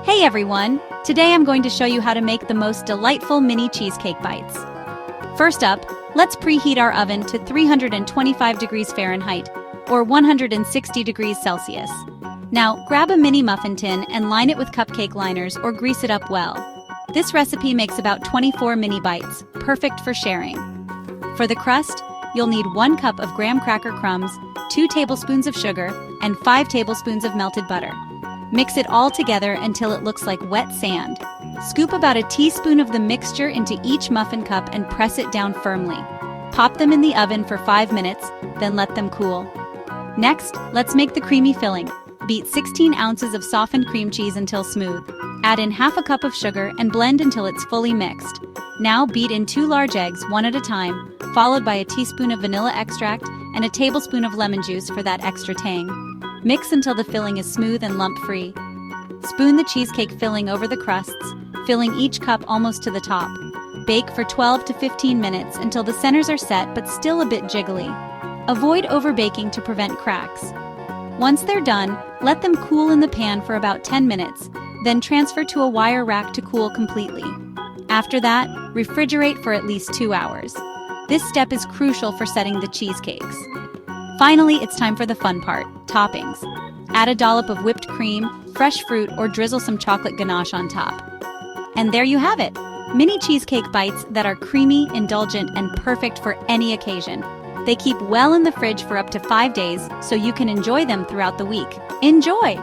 Hey everyone! Today I'm going to show you how to make the most delightful mini cheesecake bites. First up, let's preheat our oven to 325 degrees Fahrenheit or 160 degrees Celsius. Now, grab a mini muffin tin and line it with cupcake liners or grease it up well. This recipe makes about 24 mini bites, perfect for sharing. For the crust, you'll need 1 cup of graham cracker crumbs, 2 tablespoons of sugar, and 5 tablespoons of melted butter. Mix it all together until it looks like wet sand. Scoop about a teaspoon of the mixture into each muffin cup and press it down firmly. Pop them in the oven for 5 minutes, then let them cool. Next, let's make the creamy filling. Beat 16 ounces of softened cream cheese until smooth. Add in half a cup of sugar and blend until it's fully mixed. Now beat in 2 large eggs, one at a time, followed by a teaspoon of vanilla extract and a tablespoon of lemon juice for that extra tang. Mix until the filling is smooth and lump-free. Spoon the cheesecake filling over the crusts, filling each cup almost to the top. Bake for 12 to 15 minutes until the centers are set but still a bit jiggly. Avoid overbaking to prevent cracks. Once they're done, let them cool in the pan for about 10 minutes, then transfer to a wire rack to cool completely. After that, refrigerate for at least 2 hours. This step is crucial for setting the cheesecakes. Finally, it's time for the fun part, toppings. Add a dollop of whipped cream, fresh fruit, or drizzle some chocolate ganache on top. And there you have it, mini cheesecake bites that are creamy, indulgent, and perfect for any occasion. They keep well in the fridge for up to 5 days, so you can enjoy them throughout the week. Enjoy!